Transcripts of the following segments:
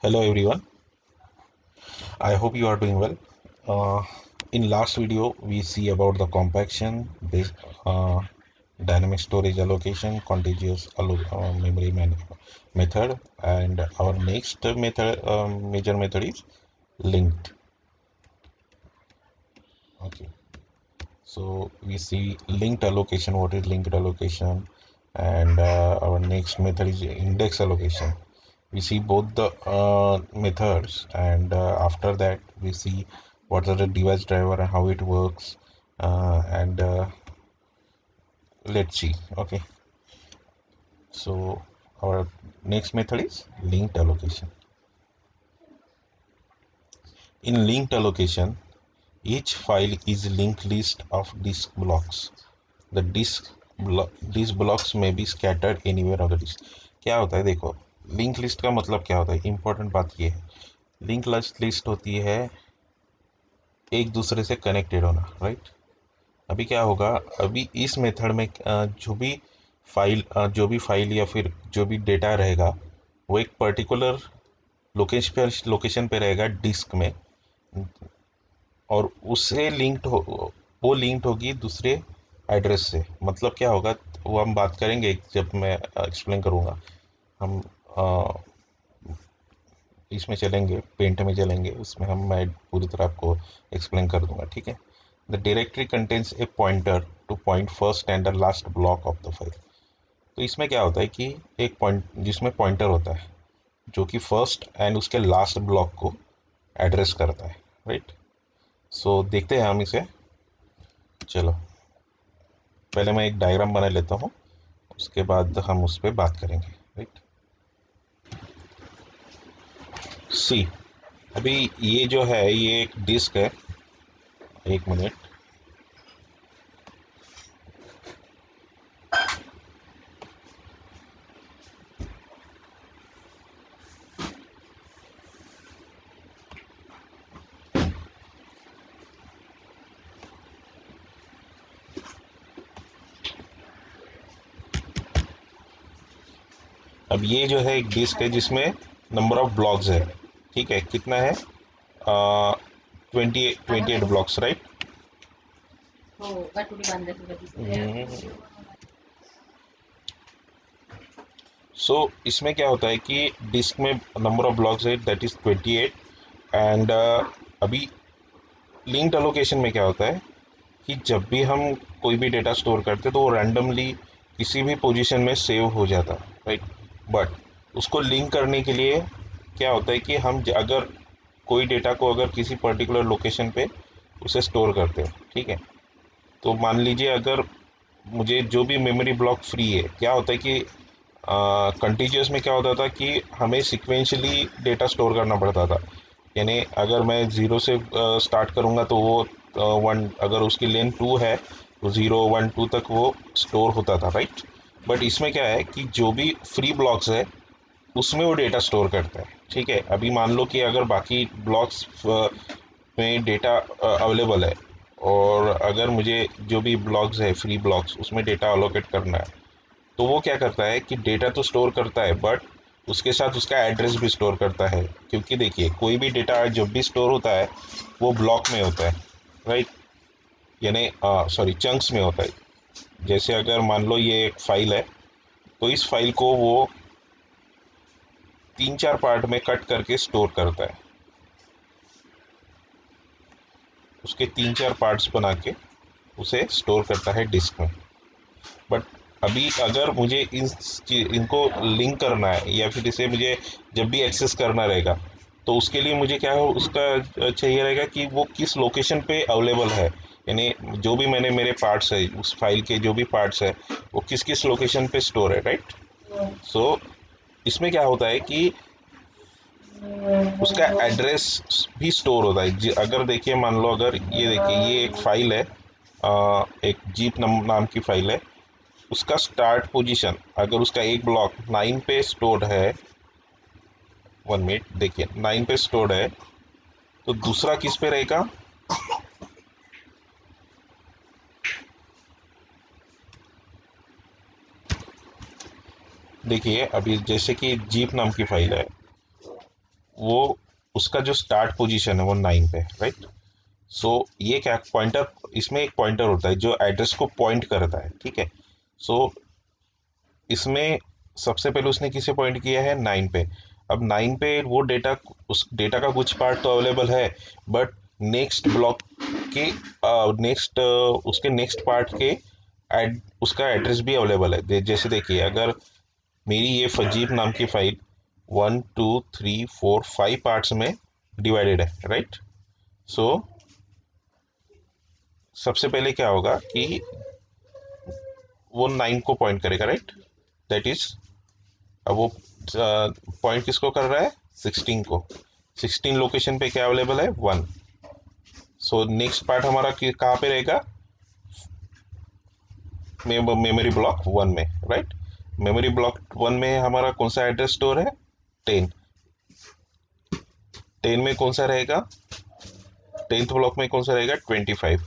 Hello everyone, I hope you are doing well. Uh, in last video, we see about the compaction, based, dynamic storage allocation, contiguous memory method, and our next method, major method is linked. Okay, so we see linked allocation. What is linked allocation? And our next method is index allocation. We see both the methods, and after that we see what are the device driver and how it works, and let's see. Okay, so our next method is linked allocation. In linked allocation, each file is linked list of disk blocks. The disk blocks may be scattered anywhere on the disk. क्या होता है देखो, link list का मतलब क्या होता है, important बात ये है। लिंक लिस्ट होती है एक दूसरे से कनेक्टेड होना, राइट। अभी क्या होगा, अभी इस मेथड में जो भी फाइल या फिर जो भी डेटा रहेगा वो एक पर्टिकुलर लोकेशन पे रहेगा डिस्क में, और उससे लिंक्ड हो, वो लिंक्ड होगी दूसरे एड्रेस से। मतलब क्या होगा वो हम बात करेंगे जब मैं एक्सप्लेन करूँगा। हम इसमें चलेंगे, पेंट में चलेंगे, उसमें मैं पूरी तरह आपको एक्सप्लेन कर दूंगा, ठीक है। The directory contains A pointer two point first and the last block of the file. तो इसमें क्या होता है कि एक पॉइंट जिसमें पॉइंटर होता है जो कि फर्स्ट एंड उसके लास्ट ब्लॉक को एड्रेस करता है, राइट। सो देखते हैं हम इसे। चलो, पहले मैं एक डायग्राम बना लेता हूँ, उसके बाद हम उस पर बात करेंगे, राइट। सी, अभी ये जो है ये एक डिस्क है। एक मिनट। अब ये जो है एक डिस्क है जिसमें नंबर ऑफ ब्लॉक्स है, ठीक है। कितना है? 28 ब्लॉक्स, राइट। सो इसमें क्या होता है कि डिस्क में नंबर ऑफ ब्लॉक्स है दैट इज 28। एंड अभी लिंक्ड एलोकेशन में क्या होता है कि जब भी हम कोई भी डेटा स्टोर करते हैं तो वो रैंडमली किसी भी पोजीशन में सेव हो जाता है, राइट। बट उसको लिंक करने के लिए क्या होता है कि हम अगर कोई डेटा को अगर किसी पर्टिकुलर लोकेशन पे उसे स्टोर करते हैं, ठीक है। तो मान लीजिए अगर मुझे जो भी मेमोरी ब्लॉक फ्री है, क्या होता है कि कंटिन्यूस में क्या होता था कि हमें सिक्वेंशली डेटा स्टोर करना पड़ता था। यानी अगर मैं ज़ीरो से स्टार्ट करूँगा तो वो वन, अगर उसकी लेंथ 2 है तो 0 1 2 तक वो स्टोर होता था, राइट। बट इसमें क्या है कि जो भी फ्री ब्लॉक्स है उसमें वो डेटा स्टोर करता है, ठीक है। अभी मान लो कि अगर बाकी ब्लॉक्स में डेटा अवेलेबल है, और अगर मुझे जो भी ब्लॉक्स है फ्री ब्लॉक्स उसमें डेटा अलोकेट करना है, तो वो क्या करता है कि डेटा तो स्टोर करता है बट उसके साथ उसका एड्रेस भी स्टोर करता है। क्योंकि देखिए कोई भी डेटा जब भी स्टोर होता है वो ब्लॉक में होता है, राइट। यानी सॉरी, चंक्स में होता है। जैसे अगर मान लो ये एक फाइल है, तो इस फाइल को वो 3 4 पार्ट में कट करके स्टोर करता है। उसके 3 4 पार्ट्स बना के उसे स्टोर करता है डिस्क में। बट अभी अगर मुझे इनको लिंक करना है या फिर इसे मुझे जब भी एक्सेस करना रहेगा, तो उसके लिए मुझे क्या हो उसका चाहिए रहेगा कि वो किस लोकेशन पे अवेलेबल है। यानी जो भी मैंने मेरे पार्ट्स है उस फाइल के जो भी पार्ट्स है वो किस किस लोकेशन पे स्टोर है, राइट। सो इसमें क्या होता है कि उसका एड्रेस भी स्टोर होता है। अगर देखिए मान लो अगर ये देखिए ये एक फाइल है, एक जीप नाम की फाइल है। उसका स्टार्ट पोजीशन अगर उसका एक ब्लॉक 9 पे स्टोर्ड है, 1 मिनट, देखिए 9 पे स्टोर्ड है, तो दूसरा किस पे रहेगा? देखिए अभी जैसे कि जीप नाम की फाइल है, वो उसका जो स्टार्ट पोजीशन है वो 9 पे, राइट। सो ये क्या पॉइंटर, इसमें एक पॉइंटर होता है जो एड्रेस को पॉइंट करता है, ठीक है। सो इसमें सबसे पहले उसने किसे पॉइंट किया है, 9 पे। अब 9 पे वो डेटा, उस डेटा का कुछ पार्ट तो अवेलेबल है, बट नेक्स्ट ब्लॉक के नेक्स्ट उसके नेक्स्ट पार्ट के उसका एड्रेस भी अवेलेबल है। जैसे देखिए, अगर मेरी ये फजीब नाम की फाइल 1 2 3 4 5 पार्ट्स में डिवाइडेड है, राइट। सो सबसे पहले क्या होगा कि वो 9 को पॉइंट करेगा, राइट। दैट इज, अब वो पॉइंट किसको कर रहा है, 16 को। 16 लोकेशन पे क्या अवेलेबल है, 1। सो नेक्स्ट पार्ट हमारा कहाँ पे रहेगा, मेमोरी ब्लॉक 1 में, राइट। मेमोरी ब्लॉक 1 में हमारा कौन सा एड्रेस स्टोर है, 10। 10 में कौन सा रहेगा, 10th ब्लॉक में कौन सा रहेगा, 25।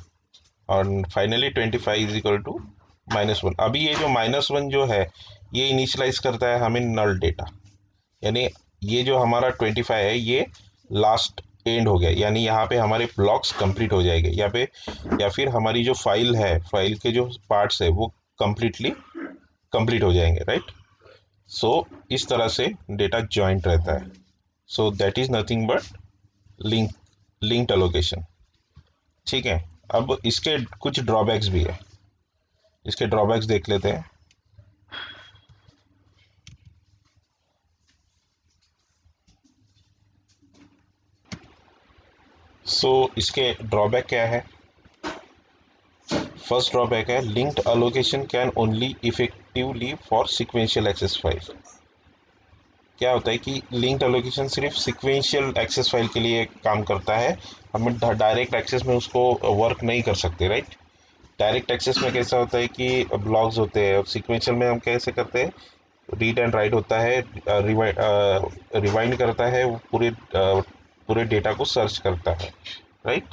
और फाइनली 25 इज इक्वल टू -1। अभी ये जो -1 जो है, ये इनिशियलाइज करता है हमें नल डेटा, यानी ये जो हमारा 25 है ये लास्ट एंड हो गया, यानी यहाँ पे हमारे ब्लॉक्स कंप्लीट हो जाएंगे यहाँ पे, या फिर हमारी जो फाइल है, फाइल के जो पार्ट्स है वो कंप्लीटली कंप्लीट हो जाएंगे, राइट। सो इस तरह से डेटा जॉइंट रहता है। So that is nothing but link linked allocation, ठीक है। अब इसके कुछ ड्रॉबैक्स भी है, इसके ड्रॉबैक्स देख लेते हैं। सो इसके ड्रॉबैक क्या है, फर्स्ट ड्रॉबैक है linked allocation can only effectively for sequential access file. क्या होता है कि लिंक्ड अलोकेशन सिर्फ सिक्वेंशियल एक्सेस फाइल के लिए काम करता है, हम डायरेक्ट एक्सेस में उसको वर्क नहीं कर सकते, राइट। डायरेक्ट एक्सेस में कैसा होता है कि ब्लॉक्स होते हैं, और सिक्वेंशियल में हम कैसे करते हैं, रीड एंड राइट होता है, रिवाइंड करता है, वो पूरे डेटा को सर्च करता है, राइट।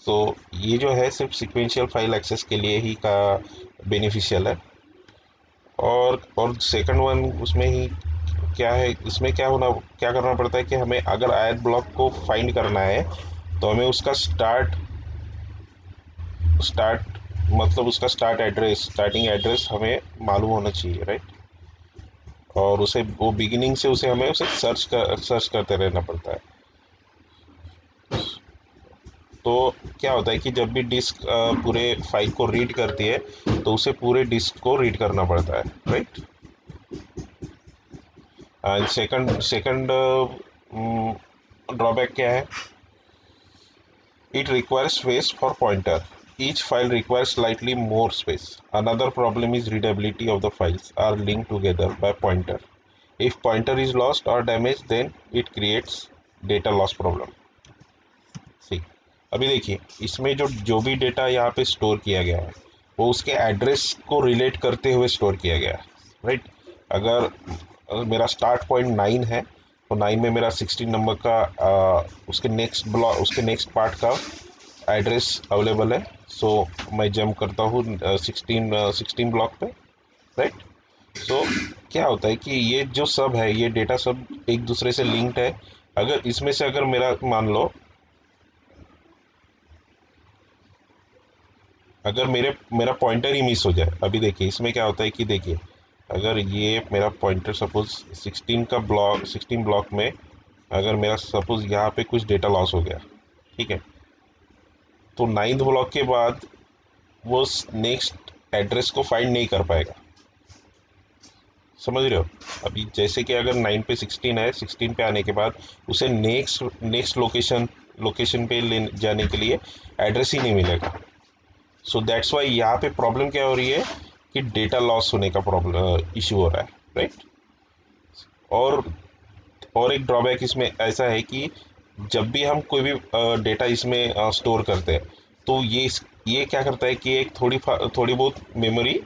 तो ये जो है सिर्फ सिक्वेंशियल फाइल एक्सेस के लिए ही का बेनिफिशियल है। और सेकंड वन उसमें ही क्या है, इसमें क्या करना पड़ता है कि हमें अगर आयत ब्लॉक को फाइंड करना है, तो हमें उसका स्टार्ट मतलब उसका स्टार्टिंग एड्रेस हमें मालूम होना चाहिए, राइट। और उसे वो बिगिनिंग से उसे हमें उसे सर्च करते रहना पड़ता है। तो क्या होता है कि जब भी डिस्क पूरे फाइल को रीड करती है, तो उसे पूरे डिस्क को रीड करना पड़ता है, राइट। एंड सेकंड ड्रॉबैक क्या है, it requires space for pointer. Each file requires slightly more space. Another problem is readability of the files are linked together by pointer. If pointer is lost or damaged, then it creates data loss problem. See, अभी देखिए इसमें जो भी data यहाँ पे store किया गया है, वो उसके एड्रेस को रिलेट करते हुए स्टोर किया गया है, राइट। अगर मेरा स्टार्ट पॉइंट 9 है, तो 9 में मेरा 16 नंबर का उसके नेक्स्ट पार्ट का एड्रेस अवेलेबल है। सो मैं जंप करता हूँ 16 ब्लॉक पे, राइट। सो क्या होता है कि ये जो सब है, ये डेटा सब एक दूसरे से लिंक्ड है। अगर इसमें से अगर मेरा मान लो, अगर मेरा पॉइंटर ही मिस हो जाए, अभी देखिए इसमें क्या होता है कि देखिए, अगर ये मेरा पॉइंटर सपोज 16 ब्लॉक में, अगर मेरा सपोज यहाँ पे कुछ डेटा लॉस हो गया, ठीक है, तो 9th ब्लॉक के बाद वो नेक्स्ट एड्रेस को फाइंड नहीं कर पाएगा, समझ रहे हो। अभी जैसे कि अगर 9 पे 16 है, 16 पे आने के बाद उसे नेक्स्ट लोकेशन पे ले जाने के लिए एड्रेस ही नहीं मिलेगा। सो दैट्स वाई यहाँ पे प्रॉब्लम क्या हो रही है कि डेटा लॉस होने का प्रॉब्लम इशू हो रहा है, राइट। और और एक ड्रॉबैक इसमें ऐसा है कि जब भी हम कोई भी डेटा इसमें स्टोर करते हैं, तो ये क्या करता है कि एक थोड़ी बहुत मेमोरी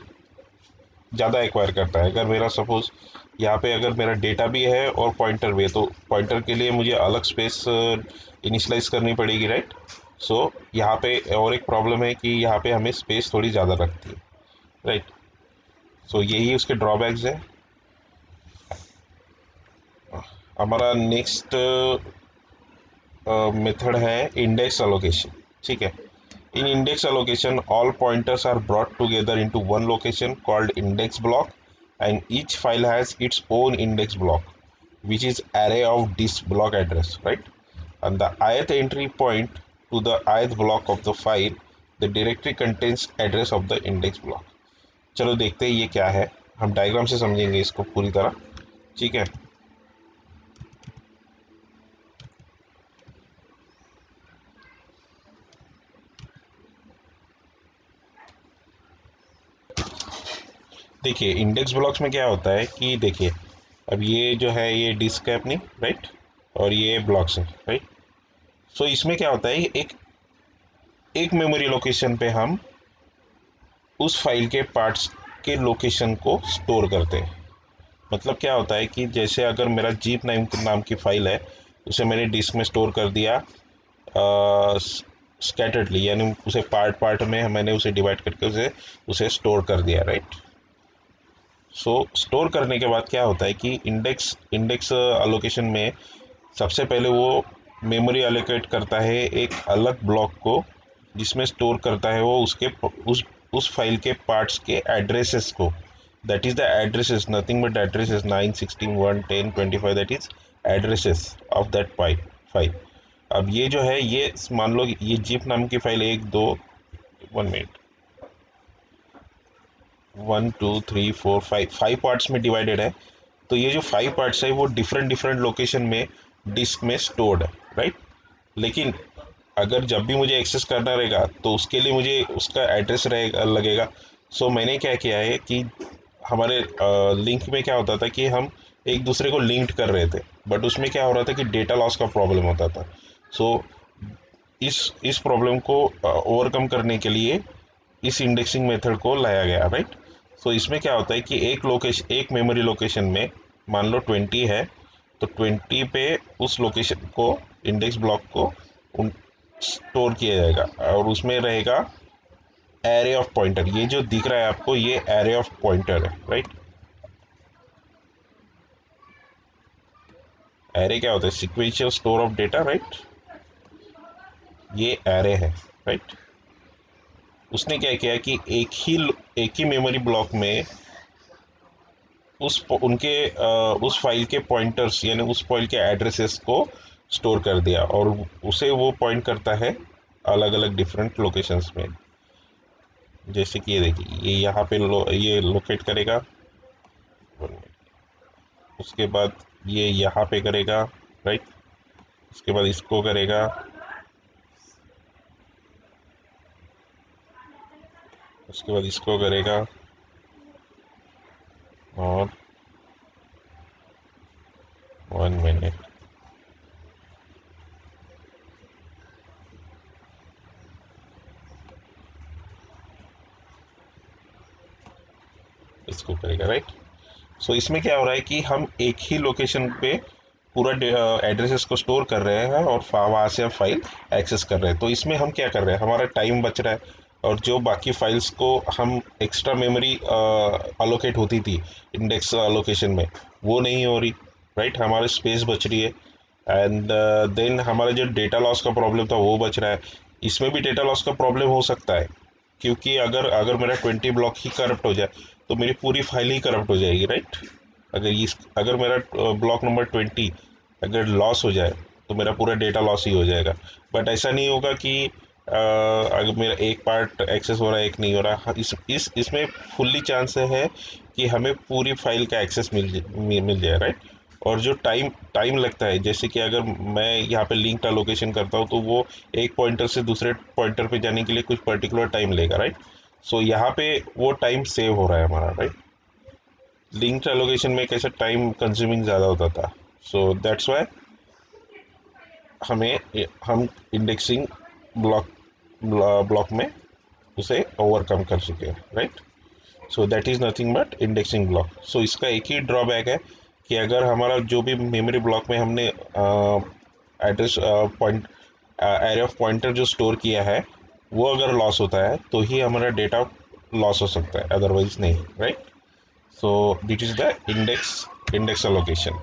ज़्यादा एक्वायर करता है। अगर मेरा सपोज़ यहाँ पे अगर मेरा डेटा भी है और पॉइंटर भी है, तो पॉइंटर के लिए मुझे अलग स्पेस इनिशलाइज करनी पड़ेगी, राइट। सो यहाँ पे और एक प्रॉब्लम है कि यहाँ पे हमें स्पेस थोड़ी ज़्यादा लगती है, राइट। सो यही उसके ड्रॉबैक्स हैं। हमारा नेक्स्ट मेथड है इंडेक्स अलोकेशन। ठीक है, in index allocation all pointers are brought together into one location called index block and each file has its own index block which is array of disk block address, right? And the ith entry point to the ith block of the file, the directory contains address of the index block. चलो देखते हैं ये क्या है, हम diagram से समझेंगे इसको पूरी तरह। ठीक है, देखिए इंडेक्स ब्लॉक्स में क्या होता है कि देखिए अब ये जो है ये डिस्क है अपनी, राइट, और ये ब्लॉक्स है, राइट। सो इसमें क्या होता है, एक एक मेमोरी लोकेशन पे हम उस फाइल के पार्ट्स के लोकेशन को स्टोर करते हैं। मतलब क्या होता है कि जैसे अगर मेरा जीप नाम की फाइल है, उसे मैंने डिस्क में स्टोर कर दिया स्कैटर्डली, यानी उसे पार्ट पार्ट में मैंने उसे डिवाइड करके उसे उसे स्टोर कर दिया, राइट। सो स्टोर करने के बाद क्या होता है कि इंडेक्स इंडेक्स अलोकेशन में सबसे पहले वो मेमोरी एलोकेट करता है एक अलग ब्लॉक को, जिसमें स्टोर करता है वो उसके उस फाइल के पार्ट्स के एड्रेसेस को। That is the addresses, nothing but addresses 9, 16, 1, 10, 25, that is addresses of that file. अब ये जो है ये मान लो ये जिप नाम की फाइल 1 मिनट 1 2 3 4 5 पार्ट्स में डिवाइडेड है। तो ये जो 5 पार्ट्स है वो डिफरेंट डिफरेंट लोकेशन में डिस्क में स्टोर्ड है, राइट। लेकिन अगर जब भी मुझे एक्सेस करना रहेगा तो उसके लिए मुझे उसका एड्रेस रहेगा लगेगा। सो मैंने क्या किया है कि हमारे लिंक में क्या होता था कि हम एक दूसरे को लिंक्ड कर रहे थे, बट उसमें क्या हो रहा था कि डेटा लॉस का प्रॉब्लम होता था। सो इस प्रॉब्लम को ओवरकम करने के लिए इस इंडेक्सिंग मेथड को लाया गया, राइट। सो इसमें क्या होता है कि एक मेमोरी लोकेशन में मान लो 20 है, तो 20 पे उस लोकेशन को इंडेक्स ब्लॉक को स्टोर किया जाएगा और उसमें रहेगा एरे ऑफ पॉइंटर। ये जो दिख रहा है आपको ये एरे ऑफ पॉइंटर है, राइट। एरे क्या होता है, sequential store of data, right. ये एरे है, राइट। उसने क्या किया कि एक ही मेमोरी ब्लॉक में उस फाइल के पॉइंटर्स यानी उस फाइल के एड्रेसेस को स्टोर कर दिया और उसे वो पॉइंट करता है अलग अलग डिफरेंट लोकेशंस में। जैसे कि ये देखिए ये यहाँ पे ये लोकेट करेगा, उसके बाद ये यहाँ पे करेगा, राइट। उसके बाद इसको करेगा, उसके बाद इसको करेगा, और 1 मिनट इसको करेगा, राइट। सो इसमें क्या हो रहा है कि हम एक ही लोकेशन पे पूरा एड्रेसेस को स्टोर कर रहे हैं और वहाँ से हम फाइल एक्सेस कर रहे हैं। तो इसमें हम क्या कर रहे हैं, हमारा टाइम बच रहा है और जो बाकी फाइल्स को हम एक्स्ट्रा मेमोरी अलोकेट होती थी इंडेक्स लोकेशन में वो नहीं हो रही, राइट। हमारे स्पेस बच रही है एंड देन हमारा जो डेटा लॉस का प्रॉब्लम था वो बच रहा है। इसमें भी डेटा लॉस का प्रॉब्लम हो सकता है क्योंकि अगर अगर मेरा 20 ब्लॉक ही करप्ट हो जाए तो मेरी पूरी फाइल ही करप्ट हो जाएगी, राइट। अगर मेरा ब्लॉक नंबर 20 अगर लॉस हो जाए तो मेरा पूरा डेटा लॉस ही हो जाएगा। बट ऐसा नहीं होगा कि अगर मेरा एक पार्ट एक्सेस हो रहा है एक नहीं हो रहा। हाँ, इसमें फुल्ली चांस है कि हमें पूरी फाइल का एक्सेस मिल जाए, राइट। और जो टाइम टाइम लगता है, जैसे कि अगर मैं यहाँ पे लिंक एलोकेशन करता हूँ तो वो एक पॉइंटर से दूसरे पॉइंटर पे जाने के लिए कुछ पर्टिकुलर टाइम लेगा, राइट। सो यहाँ पे वो टाइम सेव हो रहा है हमारा, राइट। लिंक एलोकेशन में कैसे टाइम कंज्यूमिंग ज़्यादा होता था। सो दैट्स वाई हम इंडेक्सिंग ब्लॉक ब्लॉक में उसे ओवरकम कर चुके हैं, right. So that is nothing but indexing block. So इसका एक ही ड्रॉबैक है कि अगर हमारा जो भी मेमोरी ब्लॉक में हमने address point array of pointer जो स्टोर किया है वो अगर लॉस होता है तो ही हमारा डेटा लॉस हो सकता है, अदरवाइज नहीं, right. So that is the index allocation.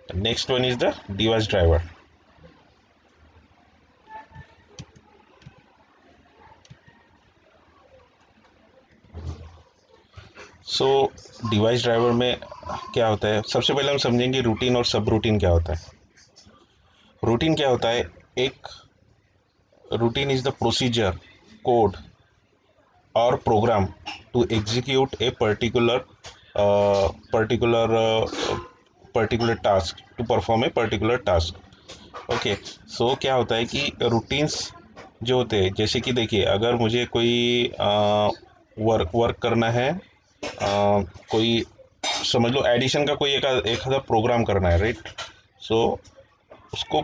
Next one is the device driver. So device driver में क्या होता है, सबसे पहले हम समझेंगे रूटीन और सब रूटीन क्या होता है. रूटीन क्या होता है, एक routine is the procedure, code or program to execute a particular particular task, to perform a particular task. Okay. So क्या होता है कि रूटीन्स जो होते हैं, जैसे कि देखिए अगर मुझे कोई वर्क करना है, कोई समझ लो एडिशन का कोई एक आधा प्रोग्राम करना है, राइट. सो उसको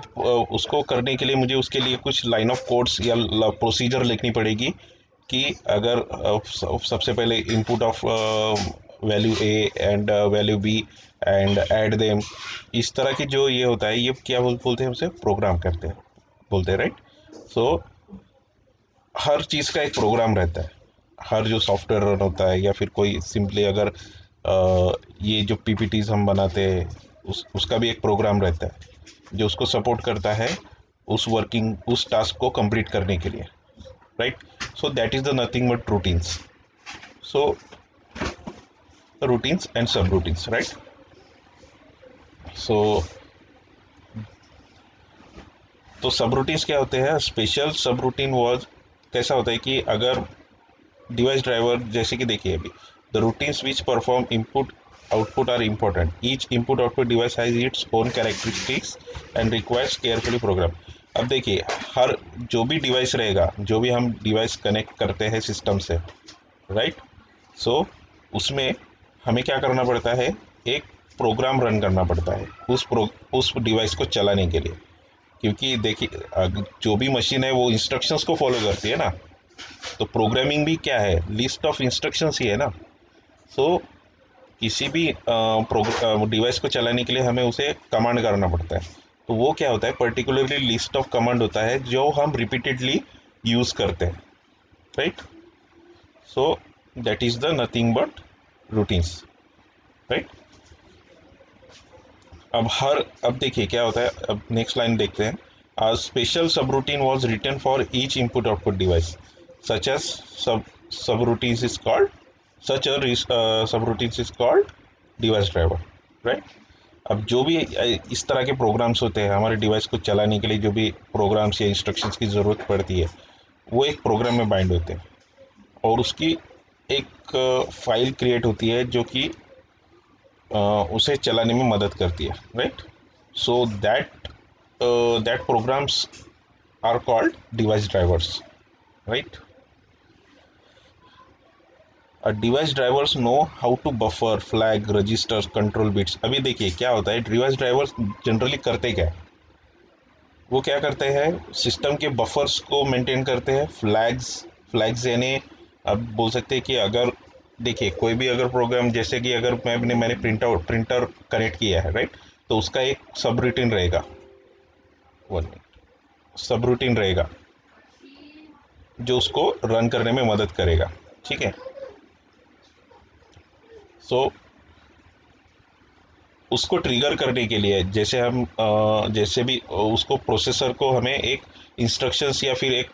उसको करने के लिए मुझे उसके लिए कुछ लाइन ऑफ कोड्स या प्रोसीजर लिखनी पड़ेगी कि अगर सबसे पहले input of value A and value B and add them, इस तरह की जो ये होता है, ये क्या बोलते हैं, उसे प्रोग्राम करते हैं, बोलते हैं, राइट. सो हर चीज़ का एक प्रोग्राम रहता है. हर जो सॉफ्टवेयर रन होता है या फिर कोई सिंपली अगर ये जो पीपीटीज हम बनाते हैं, उसका भी एक प्रोग्राम रहता है जो उसको सपोर्ट करता है उस टास्क को कंप्लीट करने के लिए, right. So that is the nothing but routines. So routines and subroutines, right. So तो सबरूटीन्स क्या होते हैं, स्पेशल सबरूटीन वाज कैसा होता है कि अगर डिवाइस ड्राइवर, जैसे कि देखिए अभी the routines which perform input output are important, each input output device has its own characteristics and requires carefully program. अब देखिए हर जो भी डिवाइस रहेगा, जो भी हम डिवाइस कनेक्ट करते हैं सिस्टम से, राइट. सो उसमें हमें क्या करना पड़ता है, एक प्रोग्राम रन करना पड़ता है उस डिवाइस को चलाने के लिए, क्योंकि देखिए जो भी मशीन है वो इंस्ट्रक्शंस को फॉलो करती है ना, तो प्रोग्रामिंग भी क्या है, लिस्ट ऑफ इंस्ट्रक्शंस ही है ना. सो किसी भी डिवाइस को चलाने के लिए हमें उसे कमांड करना पड़ता है, तो वो क्या होता है, पर्टिकुलरली लिस्ट ऑफ कमांड होता है जो हम रिपीटेडली यूज़ करते हैं, right. So that is the nothing but routines, right. अब देखिए क्या होता है, अब नेक्स्ट लाइन देखते हैं. A special subroutine was written for each input output device, such as subroutines is called subroutines is called device driver, right. अब जो भी इस तरह के प्रोग्राम्स होते हैं हमारे डिवाइस को चलाने के लिए, जो भी प्रोग्राम्स या इंस्ट्रक्शंस की ज़रूरत पड़ती है, वो एक प्रोग्राम में बाइंड होते हैं और उसकी एक फाइल क्रिएट होती है जो कि उसे चलाने में मदद करती है, right. So that programs are called device drivers, right. Device drivers know how to buffer, flag, registers, control bits. अभी देखिए क्या होता है, डिवाइस ड्राइवर्स जनरली करते क्या है, वो क्या करते हैं, सिस्टम के बफर्स को मेंटेन करते हैं. फ्लैग्स यानी अब बोल सकते हैं कि अगर देखिए कोई भी अगर प्रोग्राम, जैसे कि अगर मैंने प्रिंटर कनेक्ट किया है, राइट, तो उसका एक सब रूटीन रहेगा, सब रूटीन रहेगा जो उसको रन करने में मदद करेगा, ठीक है. सो उसको ट्रिगर करने के लिए जैसे भी उसको प्रोसेसर को हमें एक इंस्ट्रक्शंस या फिर एक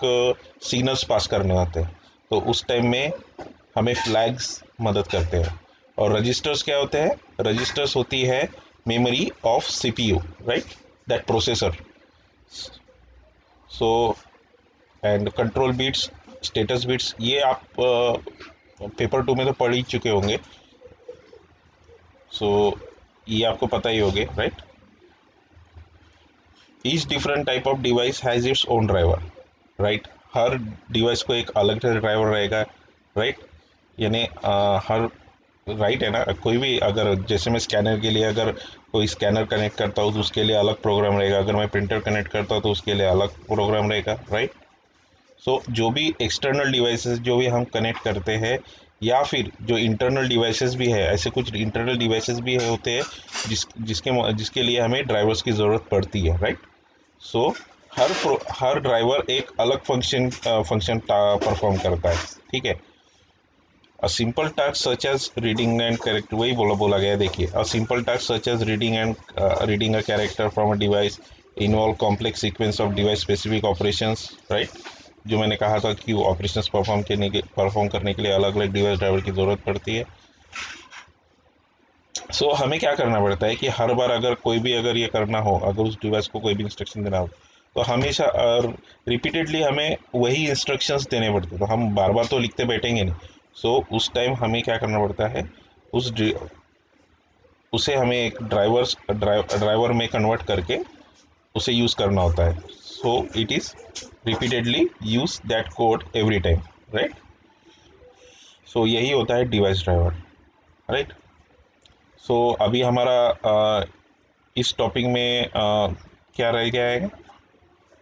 सिग्नल्स पास करने होते हैं, तो उस टाइम में हमें फ्लैग्स मदद करते हैं. और रजिस्टर्स क्या होते हैं, रजिस्टर्स होती है memory of CPU, right, that processor. So and control bits, status bits, ये आप पेपर 2 में तो पढ़ ही चुके होंगे. सो ये आपको पता ही होगे, right. Each different type of device has its own driver, right. Her device को एक अलग ड्राइवर रहेगा, राइट. यानी हर राइट है ना, कोई भी अगर जैसे मैं स्कैनर के लिए अगर कोई स्कैनर कनेक्ट करता हूँ तो उसके लिए अलग प्रोग्राम रहेगा, अगर मैं प्रिंटर कनेक्ट करता हूँ तो उसके लिए अलग प्रोग्राम रहेगा, राइट. सो जो भी एक्सटर्नल डिवाइसेस जो भी हम कनेक्ट करते हैं, या फिर जो इंटरनल डिवाइसेस भी है, ऐसे कुछ इंटरनल डिवाइसेस भी होते हैं जिसके लिए हमें ड्राइवर्स की ज़रूरत पड़ती है, राइट. सो हर ड्राइवर एक अलग फंक्शन परफॉर्म करता है, ठीक है. A simple task such as reading and character, वही बोला गया है, देखिए, a simple task such as reading a character from a device involve complex sequence of device specific operations, right? जो मैंने कहा था कि ऑपरेशंस परफॉर्म करने के लिए अलग अलग डिवाइस ड्राइवर की ज़रूरत पड़ती है। सो हमें क्या करना पड़ता है कि हर बार अगर कोई भी अगर ये करना हो, अगर उस डिवाइस को कोई भी इंस्ट्रक्शन देना हो, तो हमेशा रिपीटेडली हमें वही इंस्ट्रक्शंस देने पड़ते हैं। तो हम बार बार तो लिखते बैठेंगे नहीं। सो उस टाइम हमें क्या करना पड़ता है, उसे हमें एक ड्राइवर में कन्वर्ट करके उसे यूज़ करना होता है। So it is repeatedly use that code every time, right? So यही होता है डिवाइस ड्राइवर, राइट? सो अभी हमारा इस टॉपिक में क्या रह गया है,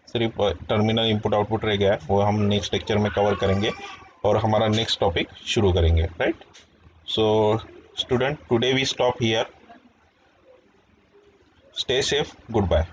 सिर्फ टर्मिनल इनपुट आउटपुट रह गया है, वो हम नेक्स्ट लेक्चर में कवर करेंगे और हमारा नेक्स्ट टॉपिक शुरू करेंगे, right? So student, today we stop here, stay safe, good bye.